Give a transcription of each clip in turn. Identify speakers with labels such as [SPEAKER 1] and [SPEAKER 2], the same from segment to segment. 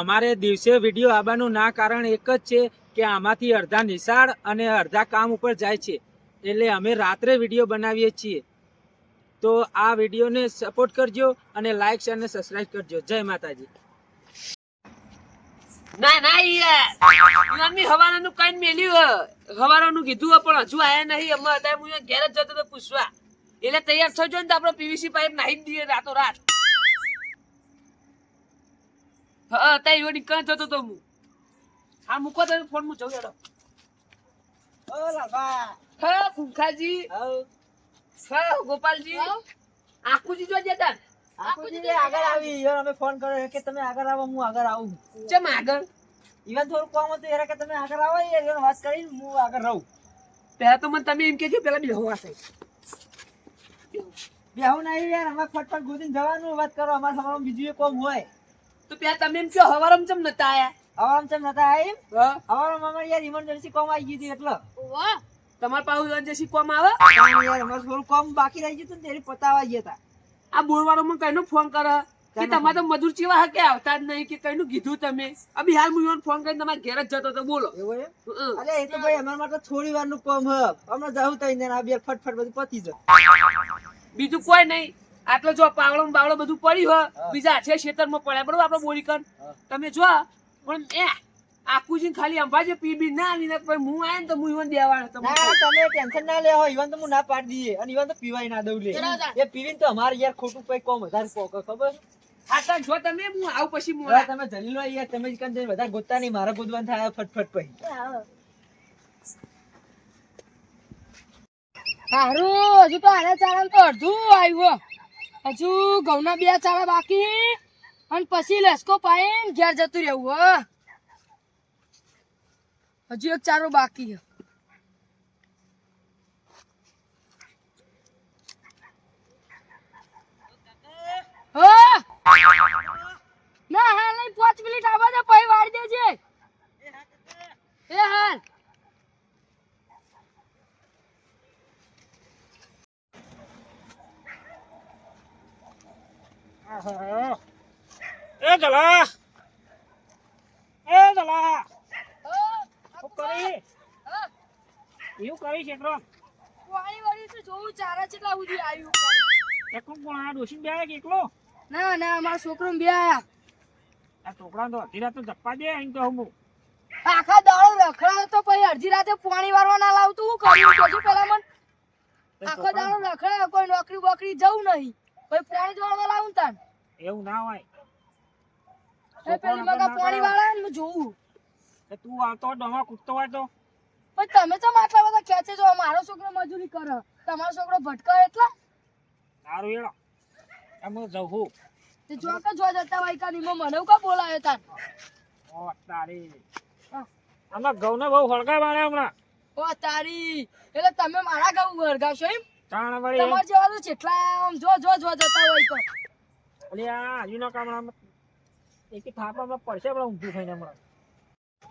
[SPEAKER 1] અમારે દિવસે વિડીયો આવવાનું ના કારણ એક જ છે કે આમાંથી અડધા નિશાળ અને અડધા કામ ઉપર જાય છે, એટલે અમે રાત્રે વિડીયો બનાવીએ છીએ. તો આ વિડીયોને સપોર્ટ કરજો અને લાઈક શેર અને સબસ્ક્રાઇબ કરજો. જય માતાજી.
[SPEAKER 2] ના ના યાર મમ્મી હવારાનું કઈ મેલ્યું હવારાનું કીધું પણ હજુ આયા નહીં. અમે અત્યારે હું ઘેર જ જતો તો પૂછવા, એટલે તૈયાર થજો ને તો આપણે પીવીસી પાઇપ નાખી દઈએ રાતો રાત. હા ત્યાં એવો નીકળ જતો તો હું. હા મૂકો તો ફોન હું જઉં યાર.
[SPEAKER 3] ઓ લાભા
[SPEAKER 2] હા કુંખાજી, હા ગોપાલજી, આકુજી જો જતા
[SPEAKER 3] આકુજી આગળ આવી યાર. અમે ફોન કર્યો કે તમે આગળ આવો, હું આગળ આવું.
[SPEAKER 2] ચમ આગળ
[SPEAKER 3] ઈવન થોડું કામ હતું યાર કે તમે આગળ આવો યાર, વાત કરી હું આગળ રહું.
[SPEAKER 2] પહેલા તો મને તમે એમ કે પેલા બેહો હશે
[SPEAKER 3] બેહું નહીં યાર, અમારે ફટફટ ગોતીને જવાનું. વાત કરો, અમારે સવારમાં બીજું એક કામ હોય.
[SPEAKER 2] તો પેલા તમે એમ કહો હવારમ ચમ નતા આયા?
[SPEAKER 3] હવારમાં ચમ નતા આવી?
[SPEAKER 2] હા
[SPEAKER 3] હવારમાં અમારે યાર ઇમરજન્સી કામ આવી ગઈ હતી એટલે.
[SPEAKER 2] તમાર પાસે જે શીખવામાં આવે
[SPEAKER 3] યાર અમારે થોડું કામ બાકી રહી ગયું હતું ને તેરી પતાવા ગયા હતા.
[SPEAKER 2] આ બોરવાળો મને કઈનો ફોન કરે કે તમારે તો મજૂર ચેવા હકે આવતા જ નહીં કે કઈનું કીધું તમે? અભી હાલ હું ફોન કરીને તમારા ઘેર જ જતો તો. બોલો.
[SPEAKER 3] એવું એમ? અરે એ તો ભાઈ અમારા માટે થોડી વારનું કામ હ. હમણાં જાઉં તઈ ને આ બે ફટફટ બધું પતી જાય.
[SPEAKER 2] બીજું કોઈ નહીં. આટલો જો પાવડો ને બાવડો બધું પડ્યું હોય, બીજા છે ખેતરમાં પડ્યા બરોબર આપડે બોરી કર તમે જો. પણ એ આકુજી ખાલી અંબાજે પીબી ના આવીને પછી હું આયા ને તો હું ઈવન દેવાના
[SPEAKER 3] ના તમે ટેન્શન ના લેવો, ઈવન તો હું ના પાડી દઈએ અને ઈવન તો પીવાય ના દઉં લે. એ પીવીને તો અમારે યાર ખોટું કઈ કોમ વધારે પોકે ખબર.
[SPEAKER 2] આટલા જો તમે હું આવ પછી
[SPEAKER 3] હા તમે જલી લો યાર, તમે જ કન વધારે ગોતતા નહીં, મારા ગોતવાન થાય ફટફટ પછી.
[SPEAKER 4] હારું હજુ તો આને ચાલે તો અડધું આવ્યું. હજુ ઘઉંના 2 ચાળા બાકી અને પછી લસકો પાઈને ઘેર જતું રહેવું. હજુ એક ચારો બાકી. ના હા લઈ 5 મિનિટ આવા દે પછી વાળી દેજે. એ હાલ
[SPEAKER 1] એ જલા, એ જલા, શું કરી? એવું કરી છે એકલો?
[SPEAKER 4] વાળી વાળી તો જોવું ચારા કેટલા સુધી આવ્યું.
[SPEAKER 1] એકલો પણ આ ડોસીને બે કે એકલો?
[SPEAKER 4] ના ના અમારા છોકરો બે આયા.
[SPEAKER 1] આ છોકરાને તો અડધી રાત તો જપ્પા દે અહીં તો હું.
[SPEAKER 4] આખા દાડો રખડાયો તો પછી અડધી રાતે પાણી વારવા ના લાવતું હું કર્યું કેજો પેલા મન. આખો દાડો રખડાયો, કોઈ નોકરી બોકરી જવું નહીં, પછી પાણી જ વાળવા લાવું તાન.
[SPEAKER 1] એવું ના હોય.
[SPEAKER 4] એ પેલી મગા પાણી વાળા ને જોવું.
[SPEAKER 1] તું આવતો ડોમા કૂદતો હોય તો
[SPEAKER 4] પણ તમે તો આટલા બધા ખેંચે જો. મારો છોકરો મજૂરી કરે, તમારો છોકરો ભટકાય એટલા.
[SPEAKER 1] સારું એડો એમ જવું હું.
[SPEAKER 4] તે જો કે જો જતા હોય કાની મને કા બોલાયો તાન.
[SPEAKER 1] ઓ તારી આમાં ઘઉંને બહુ હળગાય મારે હમણાં.
[SPEAKER 4] ઓ તારી એટલે તમે મારા ઘઉં વળગાવશો એમ?
[SPEAKER 1] તાણ વળી
[SPEAKER 4] તમાર જેવા તો જેટલા આમ જો જો જો જતા હોય તો.
[SPEAKER 1] અલી આ હજુના કામમાં એક થાપામાં પડશે હમણાં ઊંધું થઈને હમણાં.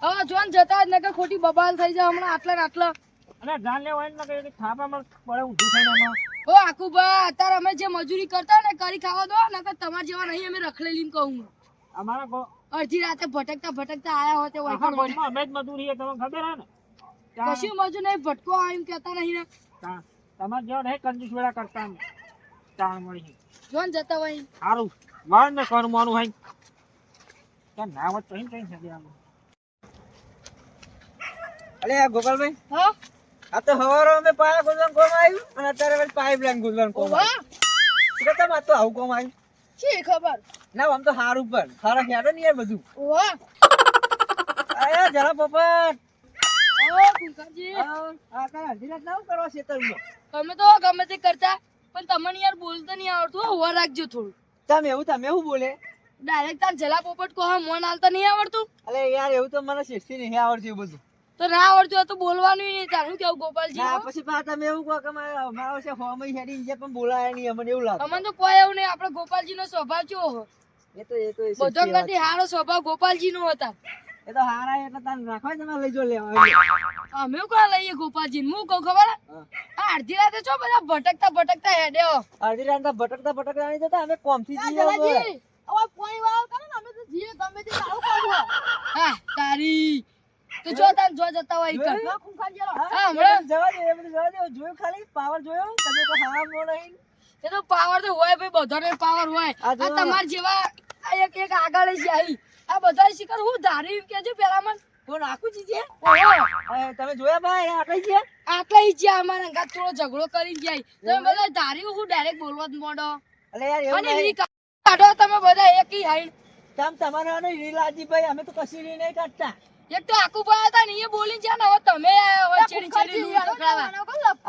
[SPEAKER 4] હવે જોન જતા જ નકર ખોટી બબાલ થઈ જાય હમણાં આટલા ને આટલા.
[SPEAKER 1] અને જાન લેવા હોય ને કે થાપામાં પડે ઊંધું થઈને હમણાં.
[SPEAKER 4] ઓ આકુબા અત્યારે અમે જે મજૂરી કરતા ને કરી ખાવા દો નકર તમાર જેવા નહીં અમે રખડેલી કહું.
[SPEAKER 1] અમારા
[SPEAKER 4] અડધી રાતે ભટકતા ભટકતા આયા હોય તે
[SPEAKER 1] આખા ગામમાં અમે જ મજૂરી તમને ખબર હે ને?
[SPEAKER 4] કશું મજૂર નહીં, ભટકો આવીને કહેતા નહીં ને.
[SPEAKER 1] તમારે જેવા નહીં કંજૂસ વેળા કરતા અમે. તાણ મળી
[SPEAKER 4] જોન જતા હોય
[SPEAKER 1] સારું વાર ને કર માનું હોય ત્યાં ના વાત કઈ કઈ છે આમ.
[SPEAKER 3] અલે આ ગોપાલભાઈ,
[SPEAKER 4] હા
[SPEAKER 3] આ તો હવારો અમે પાયા ગોદવાનું કોમ આવ્યું અને અત્યારે વળી પાઇપલાઈન ગોદવાનું કોમ આવ્યું. તો તમે આ તો આવું કોમ આવ્યું
[SPEAKER 4] શી ખબર.
[SPEAKER 3] ના આમ તો હારું પણ સારા ખ્યાડો ને યાર બધું.
[SPEAKER 4] ઓવા
[SPEAKER 3] આયા જરા પપ્પા.
[SPEAKER 4] ઓ કુંકાજી
[SPEAKER 3] આ કાંઈ અડધી રાત ના કરવા ખેતરમાં.
[SPEAKER 4] તમે તો ગમે તે કરતા પણ તમને યાર બોલતા નહીં આવડતું. હોવા રાખજો થોડું.
[SPEAKER 3] તમે એવું બોલે?
[SPEAKER 4] ડાયરેક્ટ તાર જલા પોપટ કહો મોન આલતા નહીં આવડતું?
[SPEAKER 3] અલે યાર એવું તો મને શીખતી નહીં આવડતું એવું બધું.
[SPEAKER 4] તો ના આવડતું હોય તો બોલવાનું નહીં. તારું કેવું ગોપાલજી?
[SPEAKER 3] ના પછી પા તમે એવું કહો કે મારો છે હોમઈ હેડી જે પણ બોલાય નહીં અમને એવું લાગે.
[SPEAKER 4] અમને તો કોઈ એવું નહીં. આપણે ગોપાલજી નો સ્વભાવ કેવો હોય?
[SPEAKER 3] એ તો
[SPEAKER 4] બધો કરતી હારો સ્વભાવ ગોપાલજી નો હતા.
[SPEAKER 3] એ તો હારા એટલે તને રાખવા તમે લઈ જો લેવા.
[SPEAKER 4] અમે કોણ લઈએ ગોપાલજી? હું કહું ખબર? આ અડધી રાતે છો બધા ભટકતા ભટકતા હેડ્યો.
[SPEAKER 3] અડધી રાત ભટકતા નહીં જતા અમે કોમથી જઈએ.
[SPEAKER 4] હવે પાણી વાળો કરો ને અમે તો જીએ ગમે તે આવું કરવું હા તારી તો જો તાર જો જતા હોય કર
[SPEAKER 3] જોયું?
[SPEAKER 4] ખૂંખાન જેલો
[SPEAKER 3] હા,
[SPEAKER 4] હા
[SPEAKER 3] એ
[SPEAKER 4] હમણાં
[SPEAKER 3] બધું જવા દે, એ બધું જવા દે. જોયું ખાલી પાવર જોયો તમે તો હારા મો નહીં.
[SPEAKER 4] એ તો પાવર તો હોય ભાઈ બધાને પાવર હોય
[SPEAKER 3] આ જો.
[SPEAKER 4] આ તમાર જેવા આ એક એક આગળ જ આવી આ બધા શિખર હું ધારી કેજો પેલા મન
[SPEAKER 3] કોણ આખું ચીજે?
[SPEAKER 4] ઓહો
[SPEAKER 3] તમે જોયા ભાઈ આટલી છે?
[SPEAKER 4] આટલા ઈ જ્યાં અમારા અંગાત થોડો ઝઘડો કરી જાય તમે બધા ધાર્યું હું ડાયરેક્ટ બોલવા જ મોડો
[SPEAKER 3] અલે યાર એવું
[SPEAKER 4] અને
[SPEAKER 3] નહીં.
[SPEAKER 4] ઈ કાઢો તમે બધા એકી હાઈન
[SPEAKER 3] તમારા રીલ આજી ભાઈ અમે તો કશી રીલ નહીં કાઢતા.
[SPEAKER 4] એક તો આકુ ભાઈ હતા ને એ બોલી જ્યાં ને હવે તમે આયા હવે ચેડી ચેડી લૂટ પકડાવા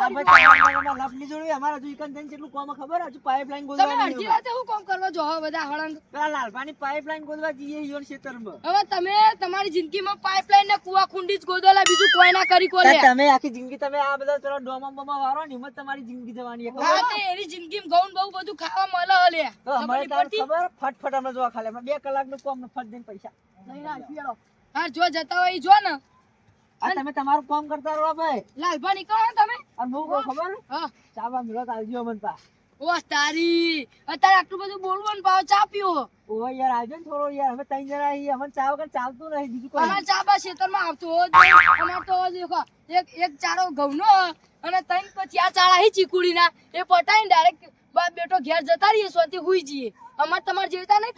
[SPEAKER 3] આ ભાઈ તમારા લપની જોડી અમારા હજુ ઈકન થઈને કેટલું કોમ ખબર હજુ પાઇપલાઇન
[SPEAKER 4] તમે
[SPEAKER 3] ગોદવાની
[SPEAKER 4] અડધી રાતે શું કામ કરવા જો હવે બધા હળંગ
[SPEAKER 3] પેલા લાલભાની પાઇપલાઇન ગોદવા જઈએ ઈયોન ખેતરમાં.
[SPEAKER 4] હવે તમે તમારી જિંદગીમાં પાઇપલાઇન ને કુવા ખુંડી જ ગોદોલા બીજું કોઈ ના કરી કોલે
[SPEAKER 3] તમે આખી જિંદગી તમે આ બધા ચલો ડોમા બમા વારો ને હિંમત તમારી જિંદગી જવાની છે,
[SPEAKER 4] હા
[SPEAKER 3] ખબર?
[SPEAKER 4] તે એની જિંદગીમાં ઘઉં બહુ બધું ખાવા મળે હલે
[SPEAKER 3] તો અમારે તાર ખબર ફટફટ અમે જોવા ખાલી અમે 2 કલાકનું કોમ ને ફટ દઈને પૈસા.
[SPEAKER 4] હા જો જતા હોય ઈ જો ને
[SPEAKER 3] આ તમે તમારું કામ કરતા રહો ભાઈ.
[SPEAKER 4] લાલભા નીકળો ને તમે
[SPEAKER 3] અને હું કહું ખબર
[SPEAKER 4] હા
[SPEAKER 3] ચાવા મિલો તો આવજો મન પા.
[SPEAKER 4] ઓ તારી અત્યારે આટલું બધું બોલવાનું પાવ ચા પીવો
[SPEAKER 3] ઓ યાર આવજો ને થોડો યાર અમે 3 જણા છીએ અમને ચા વગર ચાલતું નહીં બીજું કોઈ
[SPEAKER 4] અમાર ચા બા ખેતરમાં આવતો જ નહીં. અમાર તો દેખો એક ચારો ઘઉંનો અને ત્રણ પછી આ ચાળા હી ચીકુડીના એ પટાઈને ડાયરેક્ટ બાપ બેટો ઘેર જતા રહીએ સોથી હુઈ જઈએ અમાર તમાર જેવતા નહીં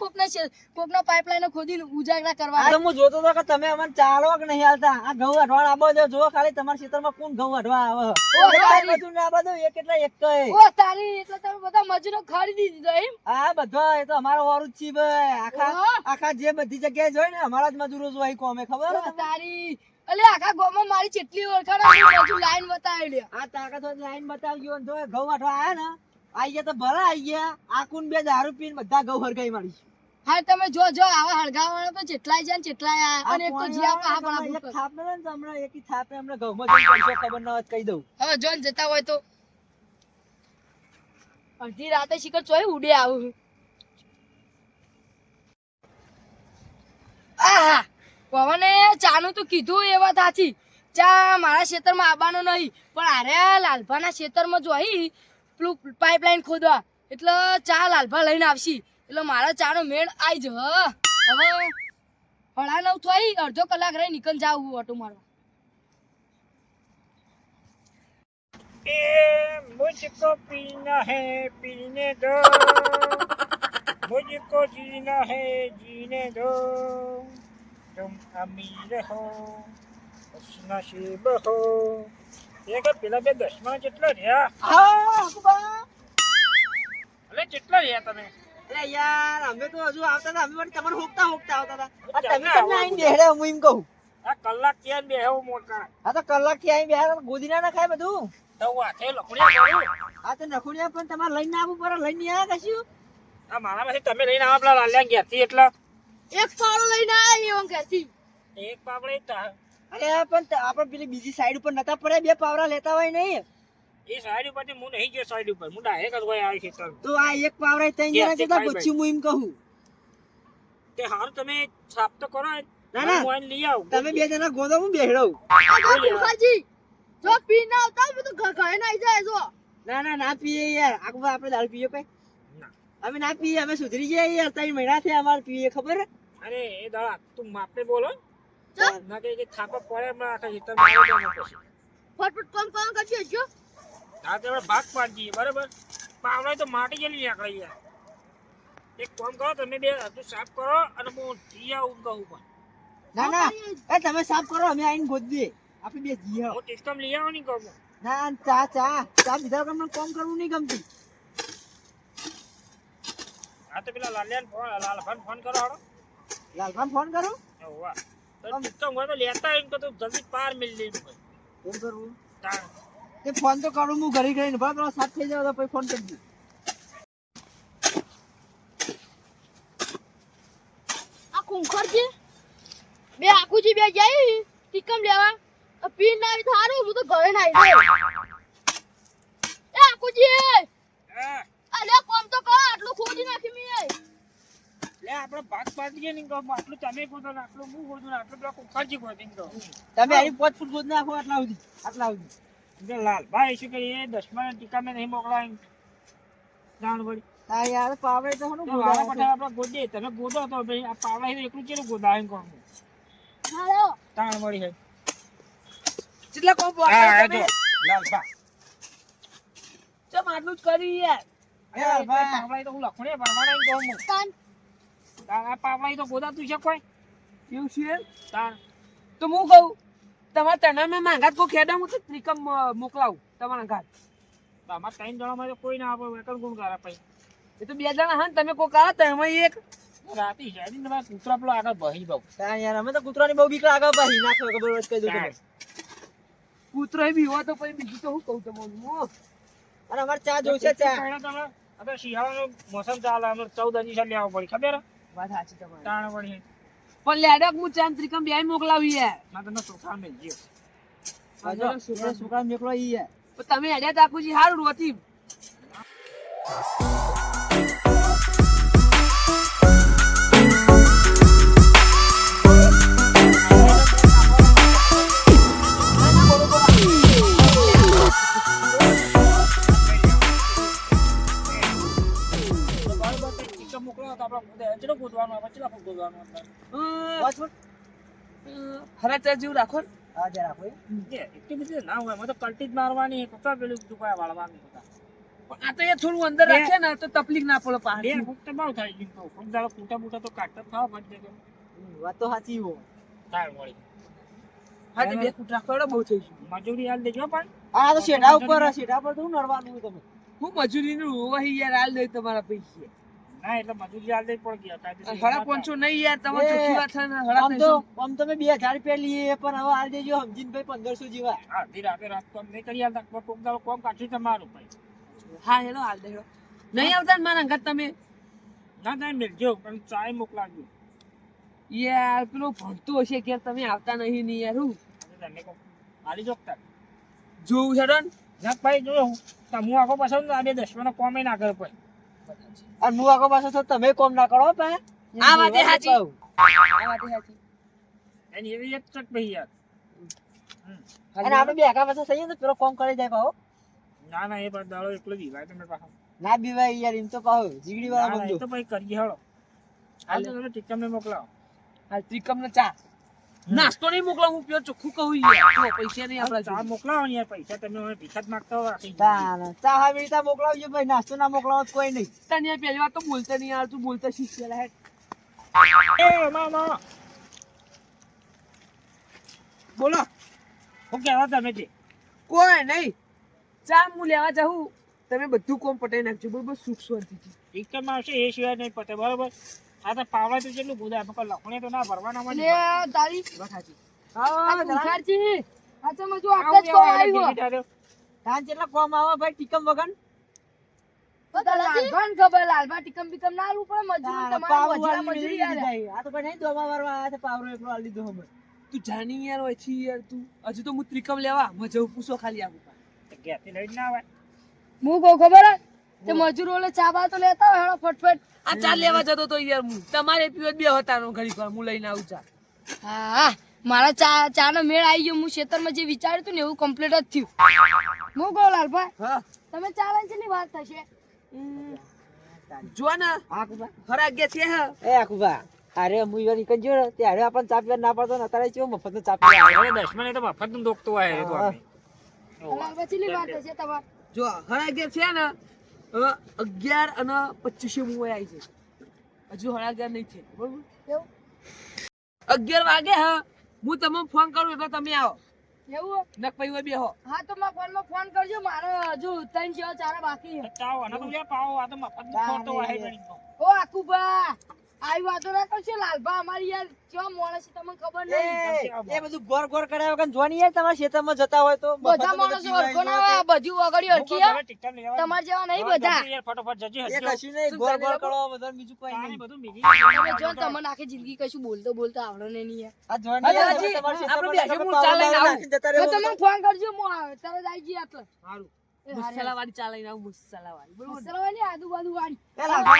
[SPEAKER 4] કોકના પાઇપલાઈન ખોદીને ઉજાગરા કરવા
[SPEAKER 3] આ તો હું જોતો હતો કે તમે અમને ચાલો કે નહીં હાલતા. આ ઘઉં અઢવાણ આબો જો જો ખાલી તમારા ખેતરમાં કોણ ઘઉં અઢવા આવે.
[SPEAKER 4] તારી.
[SPEAKER 3] બધું ના બધું એક એટલે એક કઈ.
[SPEAKER 4] ઓ તારી એટલે તમે બધા મજૂરો ખરીદી દીધો એમ
[SPEAKER 3] આ બધા એ તો અમારો વારું જ છે ભાઈ. આખા
[SPEAKER 4] ઓહો.
[SPEAKER 3] આખા જે બધી જગ્યાએ જોઈ ને અમારા જ મજૂરો જોઈ કોમે ખબર
[SPEAKER 4] ઓ
[SPEAKER 3] હે?
[SPEAKER 4] તારી અલે આખા ગામમાં મારી કેટલી ઓળખાણ આવી બાજુ લાઈન બતાવી લે
[SPEAKER 3] આ તાકાત હોય તો લાઈન બતાવજો ને જો એ ઘઉં અઢવા આયા ને આઈ ગયા તો ભલા આઈ ગયા. આકુન 2 દારૂ પીને બધા ઘઉં હરગાઈ મારી.
[SPEAKER 4] હા તમે જો જો આવા હળગાવાળા તો જેટલાય છે ને જેટલાય આ અને એક તો જીયા પા
[SPEAKER 3] એક
[SPEAKER 4] આપણા
[SPEAKER 3] થાપ ને તો હમણાં એકી થાપે હમણાં ઘઉંમાં જઈને પડશે, ખબર ના હોય તો કહી દઉં.
[SPEAKER 4] હવે જોન જતા હોય તો અડધી રાતે શિખર ચોય ઉડે આવું આહા પવને ચાનું તો કીધું એ વાત સાચી ચા મારા ખેતરમાં આવવાનો નહીં પણ આરે લાલભાના ખેતરમાં જોઈ પેલું પાઇપલાઇન ખોદવા એટલે ચા લાલભા લઈને આવશી એટલે મારા ચાનો મેળ આઈ જ હવે 9:30 થઈ અડધો કલાક રહી નીકળ જાવ ઓટો મારવા
[SPEAKER 1] मुझको पीना है पीने दो मुझको जीना है जीने दो तुम अमीर हो खुशनसीब हो ये કે પેલા બે 10માં કેટલા રહ્યા
[SPEAKER 3] હા અકબા.
[SPEAKER 1] અલે કેટલા રહ્યા તમે
[SPEAKER 3] અરે યાર અમે તો હજુ આવતા હતા અમે વળી તમારે હોકતા આવતા હતા. આ તમે
[SPEAKER 1] ચાલને
[SPEAKER 3] કેમ ના આઈને બેહડે હું એમ કહું.
[SPEAKER 1] આ કલાક ક્યાં બેહો મોટા
[SPEAKER 3] આ તો કલાકથી આઈને બેહ્યા હતા, ગોદી ના ખાય બધું.
[SPEAKER 1] તો વાથે લખડ્યા કરું
[SPEAKER 3] આ તો નખુડિયા પણ તમારે લઈને આવવું પડે, લઈને નહીં આવ્યા કશું.
[SPEAKER 1] આ મારામાંથી તમે લઈને આવો પેલા લાલ્યા ઘેરથી એટલે
[SPEAKER 4] એક પાવડો લઈને આવી એમ કહેતી
[SPEAKER 1] એક પાપડે
[SPEAKER 3] અરે પણ આપણે પેલી બીજી સાઈડ ઉપર નતા પડે, 2 પાવડા લેતા હોય નહીં.
[SPEAKER 1] એ સાઈડ ઉપરથી હું નહીં ગયો સાઈડ ઉપર હું ડાયરેક્ટ જ હોય આવી ખેતર
[SPEAKER 3] તો આ એક પાવડા 3 જણા જતા પછી હું એમ કહું.
[SPEAKER 1] તે હાર તમે સાફ તો કરો
[SPEAKER 3] ના, ના.
[SPEAKER 1] હું આઈને લઈ આવું
[SPEAKER 3] તમે 2 જણા ગોદો હું બેહડું.
[SPEAKER 4] કુખાજી જો પી ના આવતા હોય તો ઘરે ના આવી જાય જો
[SPEAKER 3] ના પીએ યાર. આગળ આપણે દારૂ પીએ કઈ?
[SPEAKER 1] ના.
[SPEAKER 3] અમે ના પીએ, અમે સુધરી જઈએ યાર. 3 મહિના થયા અમારે પીએ, ખબર હે?
[SPEAKER 1] અરે એ દાડા તું માપે બોલો
[SPEAKER 3] ચાલ.
[SPEAKER 1] ના કે થાપા પડે હમણાં આખા ખેતર મારો તો પછી
[SPEAKER 4] ફટફટ કામ કરજો જો
[SPEAKER 1] આ તો આપણે ભાગ પાડીએ બરાબર પાવડા તો માટી જેલી નીકળે યાર એક કામ કરો તમે બે તું સાફ કરો અને હું લઈ આવું કહું પણ
[SPEAKER 3] ના એ તમે સાફ કરો, અમે આઈને ગોદીએ. આપણે 2 જીએ.
[SPEAKER 1] હું સિસ્ટમ લઈ આવું નહીં કહું
[SPEAKER 3] ના ચા બીજા કામ કામ કરવું નહીં ગમતું.
[SPEAKER 1] આ તો પેલા લાલભાન ફોન કરો હાડો
[SPEAKER 3] લાલભાન ફોન કરું.
[SPEAKER 1] વાહ તો સિસ્ટમ હોય તો લેતા આવીને તો તું જલ્દી પાર મિલ લે
[SPEAKER 3] એમ કરવું.
[SPEAKER 1] તાણ
[SPEAKER 3] તે ફોન તો કરું હું ઘરે કરીને ભલે પેલો સાફ થઈ જાવ તો પછી ફોન કરજો.
[SPEAKER 4] આ કુંખરજી બે આકુજી બે જાય ટીકમ લેવા પી ના આવી થારું હું તો ઘરે ના આવી એ આકુજી
[SPEAKER 1] હા
[SPEAKER 4] અલે કોમ તો કર આટલું ખોદી નાખી મી
[SPEAKER 1] લે આપણે ભાગ પાડીએ નહીં કહું આટલું તમે ગોતો ને આટલું હું ગોતું ને આટલું પેલા કુખાજી ગોતી કહું
[SPEAKER 3] તમે આની 5 ફૂટ ગોદ નાખો આટલા સુધી.
[SPEAKER 1] લાલભાઈ શું કે એ 10માં ટીકા મેં નહીં મોકલાય જાણ વળી
[SPEAKER 3] હા યાર પાવડે તો હનું
[SPEAKER 1] તો વાળા પઠાણ આપણે ગોદીએ. તમે ગોદો તો ભાઈ આ પાવડા એ એકલું ચેલું ગોદાય એમ કહું.
[SPEAKER 4] હાલો
[SPEAKER 1] તાણ મળી છે.
[SPEAKER 2] કેટલા કોમ
[SPEAKER 1] હા, આ
[SPEAKER 2] વાપરો
[SPEAKER 1] જો.
[SPEAKER 2] તમે
[SPEAKER 1] લાલબા.
[SPEAKER 2] ચમ આટલું જ કરી યાર
[SPEAKER 1] અરે ભાઈ પાવડા એ તો હું લખણે ભરવાના એમ કહું હું.
[SPEAKER 4] તાન
[SPEAKER 1] આ પાવડા એ તો ગોદાતું છે કોઈ.
[SPEAKER 2] કેવું છે
[SPEAKER 1] તાણ.
[SPEAKER 2] તો હું કહું તમારે તને મેં માંગાત કો ખેડા હું તો ત્રિકમ મોકલાવું તમારા ઘાટ
[SPEAKER 1] અમારે 3 જણામાં તો કોઈ ના આપે એકલ ગુણ કરે પછી.
[SPEAKER 2] એ તો 2 જણા હા ને તમે કોક આ તમે એક
[SPEAKER 1] રાતી છે ને તમારા કૂતરા પેલો આગળ બહી બહુ.
[SPEAKER 3] તાણ યાર અમે તો કૂતરાની બહુ બીક લાગે ભાઈ નાખો ખબર હોય તો કહી દઉં તમે.
[SPEAKER 2] કૂતરો બી હોય તો પછી બીજું તો હું કહું તમને
[SPEAKER 3] અને અમારે ચા જોઈશે ચા.
[SPEAKER 1] તમે હવે શિયાળાનો મોસમ ચાલે અમે 14 અંજી લેવા પડી ખબર હે?
[SPEAKER 2] વાત સાચી તમારી
[SPEAKER 1] તાણ વળી.
[SPEAKER 2] પણ લેડક હું ચાંદ ત્રિકમ બે મોકલાવી યાર
[SPEAKER 1] ના તમે ચોખા મેલજો.
[SPEAKER 3] આ જો એ છોકરા નીકળો ઈ યાર.
[SPEAKER 2] પણ તમે હેડ્યા તાકુજી હારું રોતી
[SPEAKER 1] મોકલો તો આપણે ચલો ગોદવાનું આપણે ચલો ગોદવાનું
[SPEAKER 3] બસ બસ.
[SPEAKER 2] હરા ચા જેવું રાખો ને
[SPEAKER 3] હા જરા રાખો એ.
[SPEAKER 1] એટલી બધી ના હોય મને તો કલ્ટી જ મારવાની કપડા પેલું દુકાય વાળવાની
[SPEAKER 2] પણ આ તો એ થોડું અંદર રાખે ને તો તકલીફ ના પડે
[SPEAKER 1] બે
[SPEAKER 2] પાછી
[SPEAKER 1] ફૂટ તો બહુ થાય છે તો ફૂટ દાડો ફૂટા બૂટા તો કાઢતા થાવ પડશે તો
[SPEAKER 3] વાત તો સાચી હો.
[SPEAKER 1] તાળ વળી
[SPEAKER 2] હા તો 2 ફૂટ રાખો એટલે બહુ થઈ ગયું
[SPEAKER 1] મજૂરી હાલ દેજો પણ
[SPEAKER 3] આ તો શેઢા ઉપર તો હું નડવાનું હોય તમે.
[SPEAKER 2] હું મજૂરીનું વહી યાર હાલ દઈ તમારા પૈસે
[SPEAKER 1] ના એટલે મજૂરી હાલ દે પડ ગયા કાયદેસર
[SPEAKER 2] હળા પોંચો નહીં યાર તમારે ચોખ્ખી વાત થાય ને હળા
[SPEAKER 3] આમ તો આમ તમે 2000 રૂપિયા લઈએ પણ હવે હાલ દેજો સમજીને ભાઈ 1500 જેવા.
[SPEAKER 1] અડધી રાતે રાત કોમ નહીં કરી હાલતા કોક દાડો કોમ કાઢી તમારું ભાઈ
[SPEAKER 2] હા હેલો હાલ દે હેલો નહીં આવતા ને મારા અંગત તમે
[SPEAKER 1] ના ના મેલજો પણ ચાય મોકલાવજો
[SPEAKER 2] યાર પેલો ભણતો હશે કે તમે આવતા નહીં ને યાર હું
[SPEAKER 1] તને કોક હાલી જોકતા
[SPEAKER 2] જોઉં હેડો ને
[SPEAKER 1] ના ભાઈ જોયો હું તો હું આખો પાછો આ બે દસમાનો કોમે ના કરે કોઈ
[SPEAKER 3] અને હું આગળ પાછો તો તમે કોમ ના કરો પા.
[SPEAKER 2] આ વાતે સાચી. આ વાતે સાચી
[SPEAKER 1] એની એવી એક ચક ભાઈ યાર
[SPEAKER 3] અને આપણે બે આગળ પાછો થઈએ તો પેલો કોમ કરી જાય પાહો.
[SPEAKER 1] ના ના એ પણ દાડો એકલો જીવાય તમે પાછો
[SPEAKER 3] ના બીવાય યાર એમ તો પાહો જીગડી
[SPEAKER 1] ના,
[SPEAKER 3] વાળા
[SPEAKER 1] ના,
[SPEAKER 3] બંધો.
[SPEAKER 1] એ તો ભાઈ કરીએ હેળો હાલ તો તમે ટીકમને મોકલાવો
[SPEAKER 2] હાલ ત્રિકમ ને ચા નાસ્તો નહીં મોકલાવું હું પ્યોર ચોખ્ખું કહું યાર જો પૈસા નહીં આપણા
[SPEAKER 1] ચા
[SPEAKER 2] જોડે.
[SPEAKER 1] મોકલાવો ને યાર પૈસા તમે હવે ભીખા જ માંગતા હો આખી
[SPEAKER 3] ચા હા વીતા મોકલાવજો ભાઈ નાસ્તો ના મોકલાવો તો કોઈ નહીં.
[SPEAKER 2] તને યાર પહેલી વાર તો બોલતા નહીં યાર તું બોલતા શીખેલા હે
[SPEAKER 1] એ મામા બોલો હું કહેવા તમે તે
[SPEAKER 2] કોઈ નહીં ચા હું લેવા જાઉં તમે બધું કોમ પટાઈ નાખજો બરોબર સુખ શાંતિથી
[SPEAKER 1] ટીકમાં આવશે એ સિવાય નહીં પતે બરોબર આ તો પાવડા તો કેટલું ગુદાય પણ લખણે તો ના ભરવાના
[SPEAKER 4] લે તારી
[SPEAKER 2] વાત સાચી
[SPEAKER 4] આ બુખારજી આ તો મજો આટલા જ કોમ આવ્યો
[SPEAKER 3] તાન જેટલા કોમ આવે ભાઈ ટીકમ વગર.
[SPEAKER 4] તો લાલભાન ખબર લાલભા ટીકમ બીકમ ના આલવું પડે મજૂર તમારે
[SPEAKER 3] પાવરો
[SPEAKER 4] મજૂરા
[SPEAKER 3] આલી
[SPEAKER 4] મજૂરી
[SPEAKER 3] દીધી
[SPEAKER 4] યાર
[SPEAKER 3] જાય. આ તો ભાઈ નહીં દોમા મારવા આયા છે પાવરો એકલો આલી દીધો અમે.
[SPEAKER 2] તું જાણી યાર હોય છી યાર તું હજુ તો હું ત્રિકમ લેવા મજા પૂછો ખાલી આવું
[SPEAKER 1] ઘેરથી લઈને ના આવે
[SPEAKER 4] હું કહું ખબર હે તે મજૂરો ઓલે ચા બા તો લેતા હોય હેડો ફટફટ
[SPEAKER 2] આ ચા લેવા જતો તો યાર હું તમારે પીવો બે હતા નો ઘડી વાર હું લઈને આવું ચા
[SPEAKER 4] હા મારા ચા નો મેળ આવી ગયો હું ખેતરમાં જે વિચાર્યું હતું ને એવું કમ્પ્લીટ જ થયું હું કહું લાલભા
[SPEAKER 2] હા
[SPEAKER 4] તમે ચાલે છે ની વાત થશે
[SPEAKER 2] જો ને
[SPEAKER 3] હા કુબા.
[SPEAKER 2] હરા ગયા છે હા
[SPEAKER 3] એ આકુબા અરે હું ઈવન નીકળજો ને ત્યારે આપણને ચા પીવા ના પડતો ને અત્યારે કેવો મફતનો ચા પીવા આવે.
[SPEAKER 1] હવે દસમાને તો મફતનું દોખતું હોય એ તો આપણે.
[SPEAKER 4] લાલભા ચેલી વાત થશે તમારે
[SPEAKER 2] જો હરા ગયા છે ને 11 અને 25 હું આવી છે હજુ હરા ગયા નહીં છે બરોબર
[SPEAKER 4] એવું
[SPEAKER 2] 11 વાગે હા હું તમને ફોન કરું એટલે તમે આવો
[SPEAKER 4] એવું
[SPEAKER 2] ન પછી બેહો
[SPEAKER 4] હા તો મારા ફોનમાં ફોન કરજો મારે હજુ 3 જેવા ચારા બાકી છે
[SPEAKER 1] ચાવો આને તો યાર પાવો આ તો મફતનું ખોટો હોય ગણીને તો.
[SPEAKER 4] ઓ આકુબા આવી વાતો ના કરશો લાલભા અમારી યાર કેવા માણસ છે તમને ખબર નહીં
[SPEAKER 3] એ બધું ગોર ગોર કરાયા વગર જોવાની યાર તમારા ખેતરમાં જતા હોય તો
[SPEAKER 4] બધા માણસો હરખો ના આવે બધી વગડી હરખી હે.
[SPEAKER 1] તમે ટીકમ લેવા
[SPEAKER 4] તમાર જેવા નહીં
[SPEAKER 1] હવે
[SPEAKER 4] બધા
[SPEAKER 1] જલ્દી યાર ફટાફટ જજે
[SPEAKER 3] એ
[SPEAKER 1] હજી
[SPEAKER 3] કશું નહીં ગોર ગોર કરો બધા બીજું કોઈ
[SPEAKER 1] પાણી
[SPEAKER 3] નહીં.
[SPEAKER 1] બધું ભેગી
[SPEAKER 4] તમે જો ને તમને આખી જિંદગી કશું બોલતો બોલતો આવડે નહીં યાર
[SPEAKER 3] આ જોવાની
[SPEAKER 2] હા,
[SPEAKER 3] યાર,
[SPEAKER 2] હાજી.
[SPEAKER 3] તમારા
[SPEAKER 2] આપણે
[SPEAKER 3] ખેતરમાં
[SPEAKER 2] બેસીને હું ચા લઈને આવું.
[SPEAKER 3] નાખીને જતા
[SPEAKER 4] તો
[SPEAKER 3] રહેવું.
[SPEAKER 4] તમે ફોન કરજો હું તરત આવી જઈએ આટલે
[SPEAKER 2] સારું
[SPEAKER 4] એ હારે.
[SPEAKER 2] મસાલા વાળી ચા લઈને આવું મસાલા વાળી બરોબર ને?
[SPEAKER 4] મસાલાવાળી આજુબાજુ વાળી
[SPEAKER 3] એ લાલભા,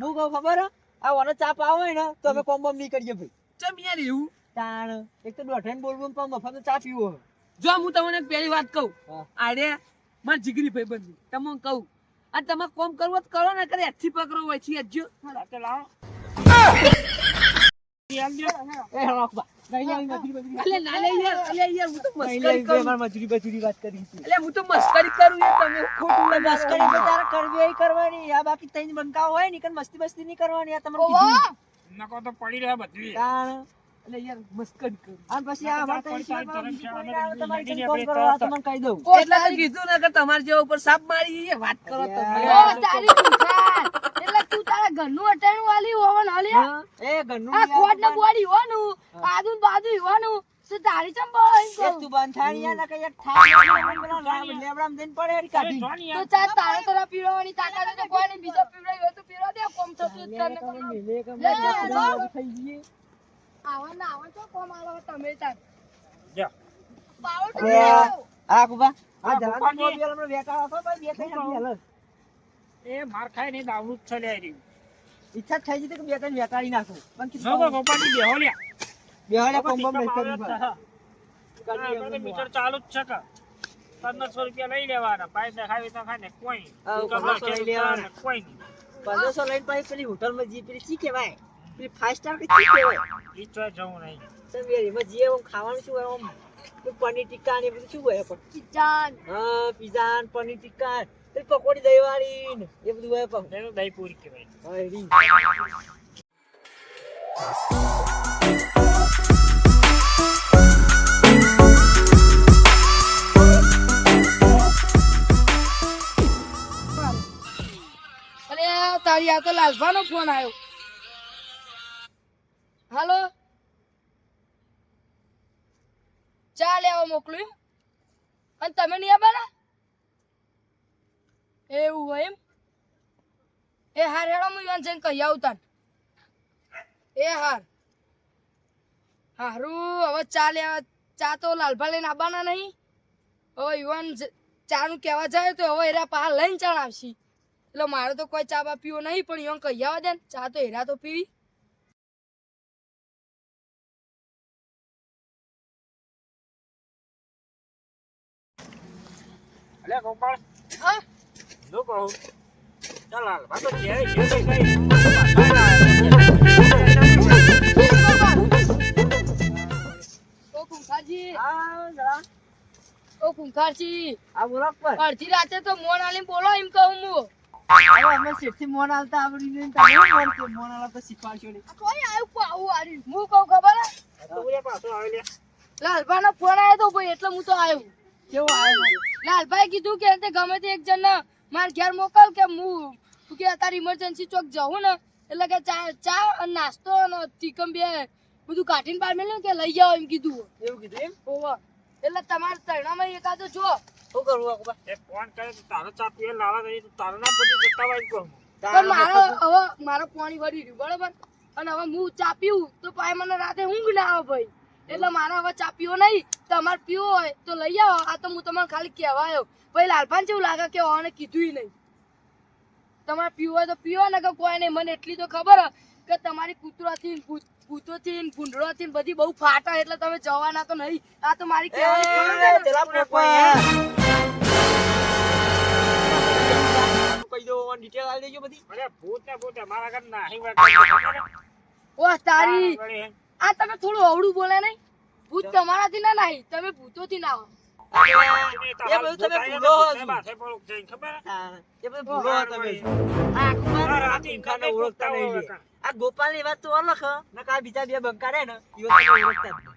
[SPEAKER 3] હું કહું ખબર હે? આ ઓને ચા પાવો હોય ને તો અમે કોમ બોમ નહીં કરીએ ભાઈ.
[SPEAKER 2] ચમ યાર એવું
[SPEAKER 3] તાણ એક તો દોઢાઈને બોલવું પણ મફતનો ચા પીવો હે.
[SPEAKER 2] જો હું તમને પહેલી વાત કહું
[SPEAKER 3] હા.
[SPEAKER 2] આડે માર જીગરી ભાઈ બંધ તમને કહું અને તમે કોમ કરવો તો કરો ને કરે એથી પકડો હોય છે અજ્જો
[SPEAKER 3] એ હળોકબા નહીં આવી મજૂરી
[SPEAKER 2] અલે ના લે યાર હું તો મસ્કરી કરું
[SPEAKER 3] અમાર મજૂરી વાત કરી છે
[SPEAKER 2] અલે હું તો મસ્કરી કરું યાર તમે ખોટું
[SPEAKER 3] મસ્કરી તો તારે કરવી એ કરવાની આ બાકી તઈને બંકા હોય ને કન મસ્તી નહીં કરવાની આ તમને કીધું
[SPEAKER 1] નકો તો પડી રહ્યા બધું
[SPEAKER 3] તાણ
[SPEAKER 2] અલે યાર મસ્કરી કરું
[SPEAKER 3] અને પછી આ અમાર તઈને
[SPEAKER 1] ધરમશાળામાં
[SPEAKER 3] તમારી
[SPEAKER 1] લઈને
[SPEAKER 3] કોમ
[SPEAKER 1] આપણે
[SPEAKER 3] કરવા તમને કહી દઉં
[SPEAKER 2] એટલે તો કીધું ને કે તમાર જેવા ઉપર સાપ મારી એ વાત કરો તમે
[SPEAKER 4] ઓ તારી કુખાર એટલે તું તારા ઘરનું અટાણું વાલી હોવન હાલે
[SPEAKER 3] એ ગન્નુ
[SPEAKER 4] આ કોટ ને બોડી હોનું આદુ બાદુ હોનું તો તારી ચમ બોલ
[SPEAKER 3] એ તું બંધાણિયા ના કઈ થાળ લેબડામ દઈને પડે હરી કાઢી
[SPEAKER 4] તો ચા તારે તરા પીવવાની તાકાત તો કોઈ નહીં બીજો પીવડાઈ હોય તો પીવડા દે કોમ થતું જ તને
[SPEAKER 3] થઈ ગઈ
[SPEAKER 4] આવા ના આવા તો કોમ આલો તમે તાર
[SPEAKER 1] જા.
[SPEAKER 4] પાવર તો
[SPEAKER 3] અરે
[SPEAKER 4] આવો.
[SPEAKER 3] આ કુબા આ
[SPEAKER 1] આ
[SPEAKER 3] જરા
[SPEAKER 1] ગોપાલજી.
[SPEAKER 3] તો બેલ હમણાં વેકાળો હતો ભાઈ બે ત્રણ આપી હાલ
[SPEAKER 1] એ માર ખાય ને દાવડું જ ચલે આવી
[SPEAKER 3] ઈચ્છા થઈ જતી કે બે ત્રણ વેકાળી નાખું પણ
[SPEAKER 1] નકો
[SPEAKER 3] કીધું
[SPEAKER 1] ગોપાલજી બેહો લ્યા
[SPEAKER 3] બેહાડે કોમ બમ
[SPEAKER 1] ટીકા
[SPEAKER 3] નહીં
[SPEAKER 1] માં
[SPEAKER 3] કરી
[SPEAKER 1] આવ્યા જ હતા. મીટર ચાલુ જ છે કે 1500 રૂપિયા લઈ લેવાના પાઇપ દેખાવી તો ખાય ને કોઈ
[SPEAKER 3] હા,
[SPEAKER 1] દુકાન
[SPEAKER 3] 1500 લઈ લેવાના.
[SPEAKER 1] કોઈ નહીં
[SPEAKER 3] 1500 લઈને પછી પેલી હોટલમાં જી પેલી ચી કહેવાય પેલી 5 સ્ટાર કે ચી કહેવાય
[SPEAKER 1] ઈ ચોય જવું નહીં
[SPEAKER 3] સંવેરીમાં જીએ આમ ખાવાનું શું હોય આમ પેલું પનીર ટિક્કા ને એ બધું શું હોય પણ
[SPEAKER 4] જાન
[SPEAKER 3] હા પિઝા ને પનીર ટિક્કા પેલી પકોડી દહીંવાળી ને એ બધું હોય પણ
[SPEAKER 1] એનું દહીં પૂરી કહેવાય
[SPEAKER 3] હા એરી.
[SPEAKER 4] અરે તારી આ તો લાલભાનો ફોન આવ્યો હાલો ચા લેવા મોકલું એમ? અને તમે નહીં આવવાના એવું હોય એમ એ હાર હેડો હું ઈવન જઈને કહી આવું તાન એ હાર હારું હવે ચા લેવા ચા તો લાલભા લઈને આવવાના નહીં હવે ઈવન ચા નું કહેવા જાય તો હવે એરા પા લઈને ચા આવશે એટલે મારે તો કોઈ ચા બા પીવો નહીં પણ ઈવન કહી આવવા દે ને ચા તો હેરા તો પીવી
[SPEAKER 1] અલે ગોપાલ
[SPEAKER 4] હા
[SPEAKER 1] જો કહું ચાલ હાલ વાતો છે કઈ
[SPEAKER 4] ઓ કુંખાજી
[SPEAKER 3] હા જરા
[SPEAKER 4] ઓ કુંખારજી
[SPEAKER 3] આ બોલાવ પર
[SPEAKER 4] અડધી રાતે તો મોન આલીને બોલો એમ કહું હું
[SPEAKER 3] હવે અમે શેઠથી મોન આલતા આવડી ને તમે મોન કે મોન આલતા શીખવાડશો ને
[SPEAKER 4] કોઈ આવ્યું કો આવું આર્યું હું કહું ખબર હે?
[SPEAKER 1] તો ઉરે પાછો આવે લે
[SPEAKER 4] લાલભાનો ફોન આવ્યો તો ભાઈ એટલે હું તો આવ્યો
[SPEAKER 3] કેવો આવ્યો
[SPEAKER 4] લાલભાઈ કીધું કે તે ગમે તે એક જણ માર ઘેર મોકલ કે હું તું કે તારી ઇમરજન્સી ચોક જાઉં ને એટલે કે ચા અને નાસ્તો અને ટીકમ બે બધું કાઢીને બહાર મેલ્યું કે લઈ જાઓ એમ કીધું
[SPEAKER 3] એવું કીધું એમ
[SPEAKER 4] ઓવા એટલે તમારે તરણામાં એકાદો જો
[SPEAKER 3] શું કરવું આ કુબા
[SPEAKER 1] એ ફોન કરે તો તારો ચા પીએ લાવા દઈ તો તારો ના પછી જતા હોય કહું
[SPEAKER 4] પણ મારો હવે મારો પાણી વળી રહ્યું બરોબર અને હવે હું ચા પીવું તો પાછી મને રાતે ઊંઘ ના આવે ભાઈ એટલે મારે હવે ચા પીવો નહીં તમારે પીવો હોય તો લઈ આવો આ તો હું તમને ખાલી કહેવા આવ્યો ભાઈ લાલભાન જેવું લાગે કે ઓને કીધું નહીં તમારે પીવો હોય તો પીવો ને કે કોઈ નહીં મને એટલી તો ખબર હે કે તમારી કૂતરાથી ભૂતોથી ભૂંડળોથી બધી બહુ ફાટા એટલે તમે જવાના તો નહીં આ તો મારી કહેવાની
[SPEAKER 3] ચલા પોપા કહી દો ઓન ડિટેલ આલી દેજો બધી
[SPEAKER 1] અરે ભૂત ને ભૂત મારા ઘર ના અહીં વાત
[SPEAKER 4] ઓ તારી આ તમે થોડું અવળું બોલે નહીં ભૂત તમારાથી ના નહીં તમે ભૂતોથી ના હો
[SPEAKER 3] એ બધું તમે ભૂલો છો.
[SPEAKER 1] માથે પડું જઈને ખબર
[SPEAKER 3] હા, એ બધું ભૂલો છો તમે આ કુમાર
[SPEAKER 1] રાતે
[SPEAKER 3] ખાને ઓળખતા નહીં લે.
[SPEAKER 1] ઓળખતા.
[SPEAKER 3] આ ગોપાલની વાત તો અલગ હ ને કા બીજા બે બંકા રે ને ઈઓ તમે ઓળખતા જ નહીં.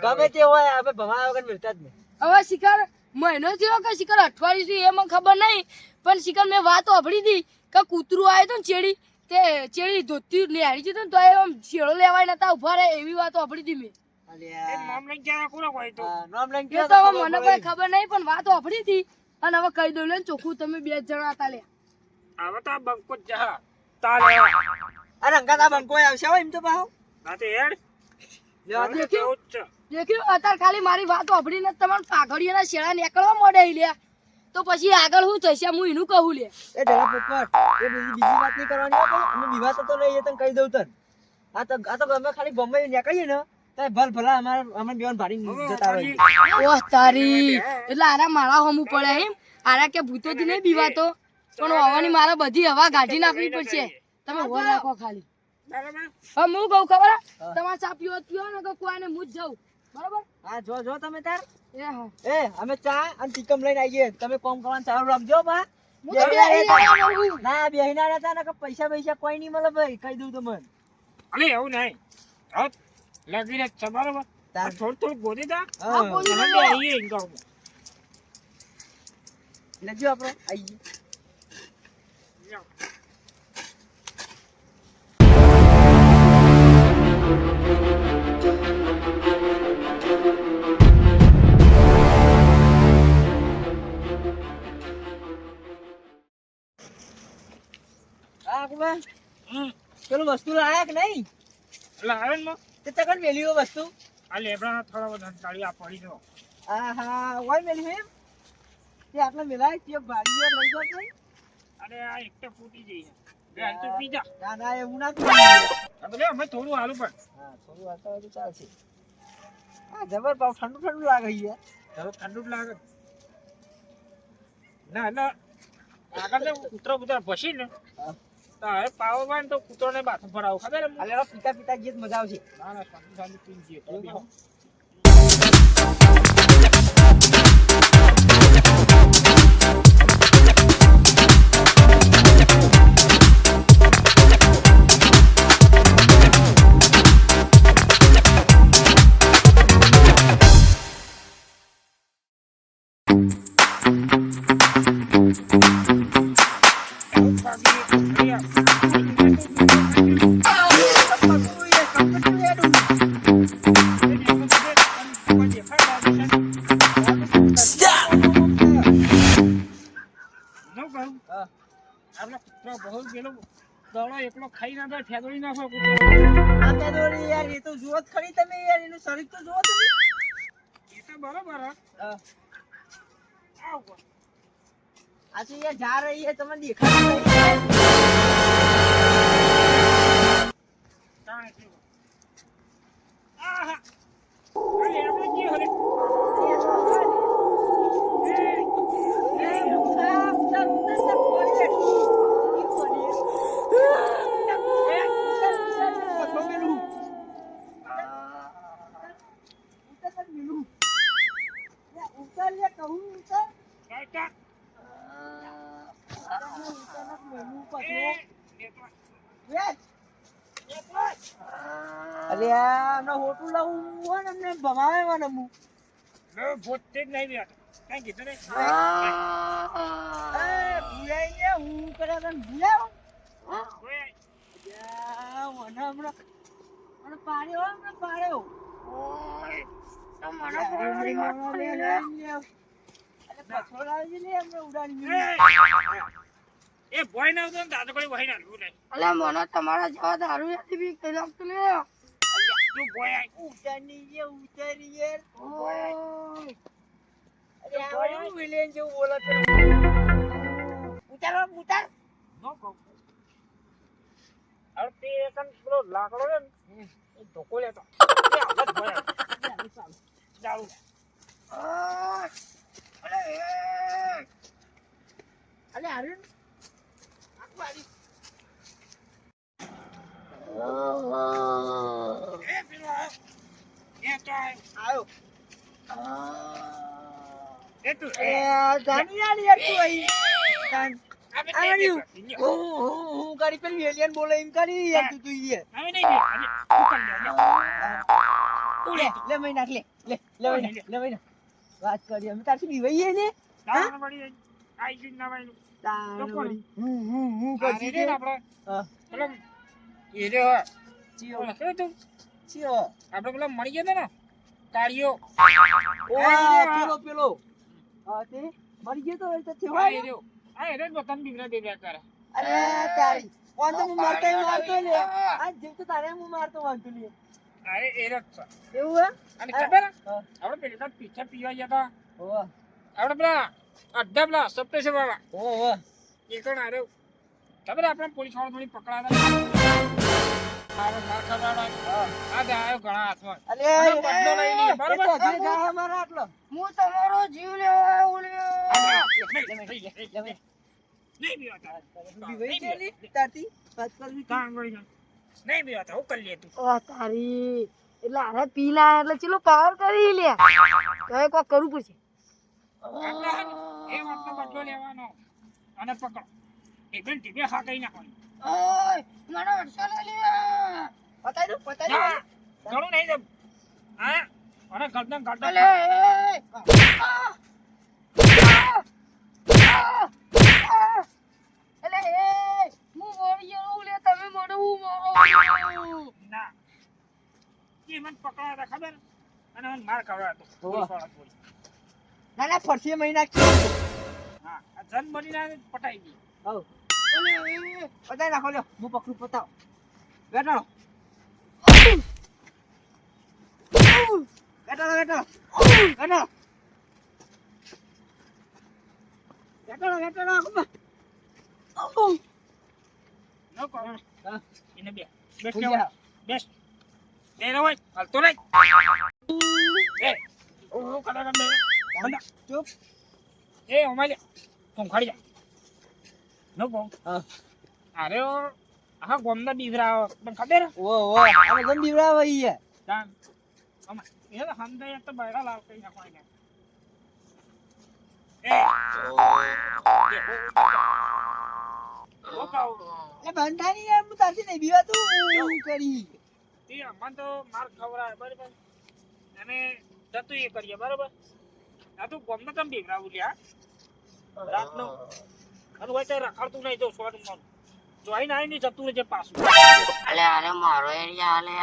[SPEAKER 3] ગમે તે હોય આપણે ભમાયા વગર મિલતા જ નહીં.
[SPEAKER 4] હવે શિકાર મહિનો થયો કે શિકાર અઠવાડિયું થયું એ મને ખબર નહીં પણ શિકાર મેં વાત સાંભળી હતી કે કૂતરું આવ્યું હતું ને ચેડી તે ચેડી ધોતી નેહાડી જતું ને તો એ આમ શેળો લેવાય નતા ઉભા રહે એવી વાત સાંભળી હતી મેં
[SPEAKER 1] એ નામ લઈને ક્યારે કોનો કોઈ તો
[SPEAKER 3] હા, નામ લઈને
[SPEAKER 4] એ
[SPEAKER 3] કયો
[SPEAKER 4] તો
[SPEAKER 3] તો
[SPEAKER 4] હવે મને કોઈ ખબર નહીં પણ વાત સાંભળી હતી અને હવે કહી દઉં લે ને ચોખ્ખું તમે બે જણા હતા લે
[SPEAKER 1] હવે તો આ બંકો જ જા તારે
[SPEAKER 3] અરે અંગાત આ બંકો આવશે હો એમ તો પાહો
[SPEAKER 1] નાતે હેડ
[SPEAKER 3] લેવા દે.
[SPEAKER 1] કેવું જ છે
[SPEAKER 4] દેખ્યું અત્યારે ખાલી મારી વાત સાંભળીને તમારા પાઘડીયાના શેળા નીકળવા મોડે લે તો પછી આગળ શું થશે હું એનું કહું લે
[SPEAKER 3] એ જરા પોપટ એ બધી બીજી વાત નહીં કરવાની હો ભાઈ. અમે વિવાહ તો નહીં એ તને કહી દઉં તને આ તો ગમે ખાલી ગમે નીકળીએ ને તો ભલ ભલા અમારે બેન ભાડી જતા હોય
[SPEAKER 4] ઓહ તારી એટલે આરા મારા હમું પડે એમ આરા કે ભૂતોથી નહીં બીવાતો પણ હવાની મારે બધી હવા કાઢી નાખવી પડશે તમે ઉભો રાખો ખાલી
[SPEAKER 2] બરાબર
[SPEAKER 4] હવે હું કહું ખબર હે?
[SPEAKER 3] હા.
[SPEAKER 4] તમારે ચા પીવો તો પીવો ને તો કોઈને હું જ જાઉં બરોબર
[SPEAKER 3] હા જો તમે તાર
[SPEAKER 4] એ હા
[SPEAKER 3] એ અમે ચા અને ટીકમ લઈને આવીએ તમે કોમ કરવાનું ચાલુ રાખજો બા
[SPEAKER 4] હું તો બેહી રહેવાનો છું.
[SPEAKER 3] ના બેહીના રહેતા ને કે પૈસા કોઈ નહીં મળે ભાઈ કહી દઉં તમને
[SPEAKER 2] અલે એવું નહીં હા લગીને છે બરાબર
[SPEAKER 3] તાર
[SPEAKER 2] થોડું ગોદી દા
[SPEAKER 4] હા, બોલી
[SPEAKER 2] અને
[SPEAKER 4] દો.
[SPEAKER 2] આવીએ ઇન્કમ
[SPEAKER 3] લેજો આપણે આવીએ હા કુમાર પેલું વસ્તુ લાયા કે નહીં
[SPEAKER 2] એટલે આવે ને
[SPEAKER 3] તે તકન મેલી હોય વસ્તુ
[SPEAKER 2] આ લેબડા થોડા બધા તાળી આ પડી દો
[SPEAKER 3] હા હા ઓય મેલી એમ તે આટલા મેલાય તે ભાડીઓ લઈ ગયો નહીં
[SPEAKER 2] અરે આ એક તો ફૂટી જઈ છે હાલ તો પી જા
[SPEAKER 3] ના ના એવું ના થાય
[SPEAKER 2] હવે લે અમે થોડું હાલું પણ
[SPEAKER 3] હા થોડું વાતાવરણ તો ચાલશે હા જબર પાવ ઠંડુ ઠંડુ લાગે યાર
[SPEAKER 2] હવે ઠંડુ જ લાગે ના એટલે આગળ કૂતરો કૂતરા ભસી ને
[SPEAKER 3] હા.
[SPEAKER 2] તો હવે પાવો હોય ને તો કૂતરો ને બાથું ભરાવું ખબર એમ
[SPEAKER 3] હાલે હવે પિતા પિતા ગીત મજા આવશે
[SPEAKER 2] ના ના શાંતિ શાંતિ પી જઈએ તો બેહો.
[SPEAKER 3] હા
[SPEAKER 2] આપડે કૂતરો બહુ પેલો દોડો એકલો ખાઈ ના દો ઠેદોડી નાખો કૂતરો
[SPEAKER 3] આ તે દોરી યાર એ તો જુઓ જ ખરી તમે યાર એનું શરીર તો જુઓ તમે
[SPEAKER 2] એ તો બરોબર હે.
[SPEAKER 3] હા
[SPEAKER 2] આવ
[SPEAKER 3] આ તો યાર જા રહી હે તમને દેખાય નહીં
[SPEAKER 2] કાંઈ થયું. આહા. અરે આપણે કી હરે? કાકા.
[SPEAKER 3] અરે આ ના હોટું લાવું હોય ને અમને ભમાવે મને હું
[SPEAKER 2] પોતે જ નહીં બેઠો. કાંઈ કીધું નહીં.
[SPEAKER 3] ભૂલાઈ ગયા હું કરે તને ભૂલાવ
[SPEAKER 2] કોઈ
[SPEAKER 3] મને હમણાં મને પાડ્યો હમણાં પાડ્યો
[SPEAKER 2] એ ભોય ના આવતો ને દાદો કોઈ ભય ના આવ્યું નહીં.
[SPEAKER 4] અલે મને તમારા જેવા દારૂ નથી બી કઈ લાગતું લે
[SPEAKER 2] તું ભોય આય.
[SPEAKER 3] ઉતારી યાર
[SPEAKER 4] ઓય.
[SPEAKER 3] અરે આ એવું વિલેન જેવું બોલે છે ઉતારો ઉતાર
[SPEAKER 2] નો કહું. હવે તે એકન પેલો લાકડો છે ને એ ધોકો લેતો. એ હાલત ભોય આવે. ચાલુ.
[SPEAKER 3] અરે આર્યન આખવાડી
[SPEAKER 2] એ પેલો આયો. એ તો આયો.
[SPEAKER 3] આયો
[SPEAKER 2] એ તું
[SPEAKER 3] એ જાની યાર તું અહીં કાન
[SPEAKER 2] હવે
[SPEAKER 3] આવ્યું.
[SPEAKER 2] નહીં
[SPEAKER 3] હું કરી પેલી એલિયન બોલે એમ કરી યાર તું તું યાર
[SPEAKER 2] હવે નહીં
[SPEAKER 3] લે લે મહિના નાખ લે લે મહિના વાત કરી અમે તારથી બીવાઈએ ને
[SPEAKER 2] દાણા મળી જાય. આઈ ગયું ના ભાઈ.
[SPEAKER 3] તાણ
[SPEAKER 2] કોણ?
[SPEAKER 3] વળી. હું
[SPEAKER 2] આ
[SPEAKER 3] પછી
[SPEAKER 2] રે ને આપણે
[SPEAKER 3] હા
[SPEAKER 2] પેલો એ રે હોય.
[SPEAKER 3] ચિયો
[SPEAKER 2] ઓલા કેવું તું?
[SPEAKER 3] ચિયો
[SPEAKER 2] આપણે પેલા મળી ગયા તા ને તાળીઓ.
[SPEAKER 3] ઓવા પેલો પેલો હા તે મરી ગયો તો એ તો
[SPEAKER 2] આ
[SPEAKER 3] થયો
[SPEAKER 2] એ રહ્યો. આ એ રે ને બધાને બીવડા દે દે કરે.
[SPEAKER 3] અરે તારી કોણ તો હું મારતો લે આ જીવ તો તારે હું મારતો વાંધો લે
[SPEAKER 2] આ એ રે જ છે.
[SPEAKER 3] એવું હે
[SPEAKER 2] અને ખબર હે?
[SPEAKER 3] હા
[SPEAKER 2] આપણે પેલી વખત પીછા પીવા ગયા તા.
[SPEAKER 3] ઓવા
[SPEAKER 2] આપણે પેલા અડધા પેલા સપ્ટેશન વાળા
[SPEAKER 3] ઓવા
[SPEAKER 2] એ કોણ આ રહ્યો? ખબર હે આપણે પોલીસ વાળા થોડી પકડાતા મારો માથા વાળા આ દે આયો ઘણા હાથમાં
[SPEAKER 3] અરે
[SPEAKER 2] આનો બદલો લઈ લઈએ, બરાબર?
[SPEAKER 3] એ તો હજી જાય મારા આટલો
[SPEAKER 4] હું તમારો જીવ લેવા આવ્યો લ્યો
[SPEAKER 2] થઈ જાય.
[SPEAKER 1] નહીં પીવાતા.
[SPEAKER 3] બીવાઈ ગયેલી તારથી વાત કરવી હતી.
[SPEAKER 1] તાણ વળી જાય. નહીં પીવાતા, હું કરી લે તું.
[SPEAKER 4] ઓ તારી એટલે આને પી ના એટલે ચેલો પાવર કરી લે હવે કોક કરવું પડશે
[SPEAKER 1] એટલે હે ને, એ વાતનો બદલો લેવાનો. અને પકડો. એકદમ ટીપે હાકાઈ નાખવાની.
[SPEAKER 4] ઓય મને અડસો લે
[SPEAKER 3] પતાઈ દો
[SPEAKER 1] ના, ઘણું નહીં દે. હા, અને ગરદન ગરદન.
[SPEAKER 4] અલે અલે હું મોરી ગયો લે તમે મને હું મારો
[SPEAKER 1] ના. એ મને પકડવા હતા ખબર? અને મને માર ખવડાવતો.
[SPEAKER 3] ઓહ.
[SPEAKER 1] થોડી.
[SPEAKER 3] ના ના ફરસી મહિના
[SPEAKER 1] હા, આ જન બનીને પટાઈ ગઈ.
[SPEAKER 3] હવ પતાઈ નાખો લ્યો હું પકડું પતાવ બેઠો બેઠો બેઠો
[SPEAKER 1] ન કરો.
[SPEAKER 3] હા.
[SPEAKER 1] એને બે. બેસ
[SPEAKER 3] ભૂલી
[SPEAKER 1] લેવા.
[SPEAKER 3] જા.
[SPEAKER 1] બેસ. બે રહો હોય. હાલતો નહીં. એ. ઓ કડા બે. બંધા.
[SPEAKER 3] ચૂપ
[SPEAKER 1] એ ઓમાલે. તું ખડી જા. ન કહું.
[SPEAKER 3] હા
[SPEAKER 1] અરે ઓ આ ગોમના બીવરા મને ખબર હે?
[SPEAKER 3] ઓ આને ગમ બીવડાવે ઈ હે
[SPEAKER 1] જાન અમા એ હંદે તો બૈરા લાવ કઈ નાખવાય એ ઓ કાઉ
[SPEAKER 3] એ બંધાની યાર હું તારથી નહીં બીવા તું એવું કરી
[SPEAKER 1] તે અમન તો માર ખવરાય બરાબર અને જતું એ કરીએ બરાબર આ તો ગોમના તમ બીવરાવું લ્યા રાતનો અને હોય તો રખડતું નહીં જો સોડ મન જોઈને આવીને જતું રહેજે પાછું
[SPEAKER 4] અલે અરે મારો એરિયા અલે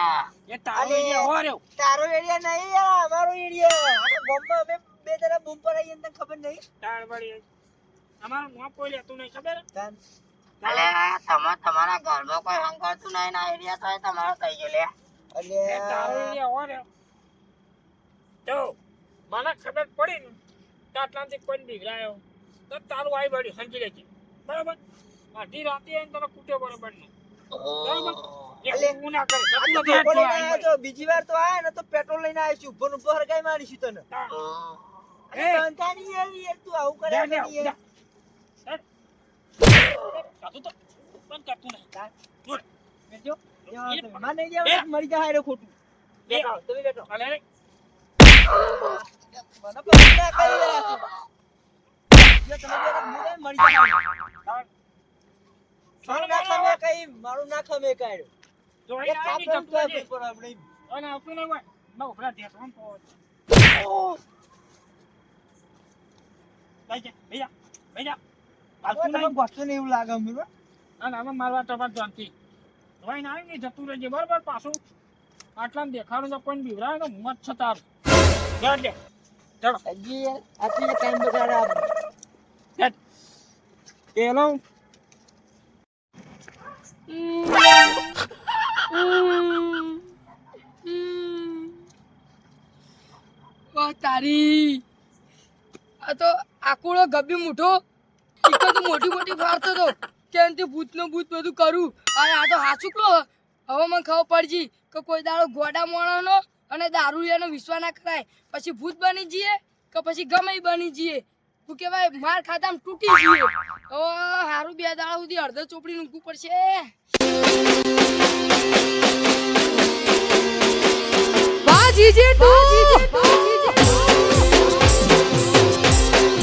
[SPEAKER 1] એ તારો એ હો રહ્યો
[SPEAKER 3] તારો એરિયા નહીં યાર અમારો એરિયા આપણે બોમ્બમાં અમે બે જણા બોમ્બ પર આવીએ તને ખબર નહીં
[SPEAKER 1] તાળ વળી અમારું મોં કોઈ લેતું નહીં ખબર
[SPEAKER 3] તાન
[SPEAKER 4] અલે તમારા ઘરમાં કોઈ હંગાતું નહીં ના એરિયા તો તમારો થઈ ગયો લે
[SPEAKER 3] અલે
[SPEAKER 1] એ તારો એ હો રહ્યો તો મને ખબર પડી ને કે આટલાથી કોઈ બીવરાયો તો તારું આવી વળી સમજી લેજે બરાબર અઢી રાતે આવીને તને કૂટે બરાબર નહીં બરાબર
[SPEAKER 3] અલે,
[SPEAKER 1] હું ના કરે
[SPEAKER 3] આ
[SPEAKER 1] જતું
[SPEAKER 3] તો
[SPEAKER 1] નથી
[SPEAKER 3] ધોકો લઈને
[SPEAKER 1] આટલું
[SPEAKER 3] આયો તો બીજી વાર તો આયા ને તો પેટ્રોલ લઈને આવીશું ઉભો ને ઉભો હરગાઈ મારીશું તને
[SPEAKER 1] એ.
[SPEAKER 3] અરે બંધાની યાર તું આવું કરે
[SPEAKER 1] લે, લે,
[SPEAKER 3] નહીં યાર.
[SPEAKER 1] કાતું તો બંધ કરતું નહીં જોડ
[SPEAKER 3] બેઠો.
[SPEAKER 1] એ
[SPEAKER 3] માં નહીં દેવાનું, મરી જાય હારે ખોટું બેઠો તમે બેઠો
[SPEAKER 1] અલે રે
[SPEAKER 3] મને પણ ના કરી રહ્યા છો. જો તમે બેઠો, હું જાય મરી જાય હારે. મારું ના ખમે કઈ મારું ના ખમે કાઢ્યો
[SPEAKER 1] જોઈને
[SPEAKER 3] એક
[SPEAKER 1] આવીને
[SPEAKER 3] કાપડ
[SPEAKER 1] જતું રહેજે.
[SPEAKER 3] ઉપર આપણે
[SPEAKER 1] અને આવતું નહીં હોય ના ઉભરા ઢેસવામ પહોંચ લઈ જા લઈ જા આવતું
[SPEAKER 3] તમે
[SPEAKER 1] નહીં
[SPEAKER 3] ગોઠતો ને એવું લાગે અમને બરાબર?
[SPEAKER 1] અને આમાં મારવા ટપાટ જાણતી જોઈને આવીને જતું રહેજે બરાબર પાછું આટલામાં દેખાડું તો કોઈ બીવરાય તો મત છે તારું જા દે ચાલો
[SPEAKER 3] હજી યાર આટલી ટાઈમ બગાડે આપણે
[SPEAKER 1] પેલો
[SPEAKER 4] તારી આ તો આકુડો ગબ્બી મૂઠો ઈકો તો મોટી મોટી ફાડતો તો કે અંતે ભૂતનો ભૂત બધું કરું અને આ તો હાચુકલો હવે મને ખબર પડજી કે કોઈ દાડો ગોડા મોણાનો અને દારૂડિયાનો વિશ્વાસ ના કરાય પછી ભૂત બની જઈએ કે પછી ગમે ઈ બની જઈએ તું કેવાય માર ખાતામાં તૂટી જઈએ ઓ હારું બે દાડા સુધી અડધો ચોપડી ઊંઘવું પડશે
[SPEAKER 5] વાહ જીજે તું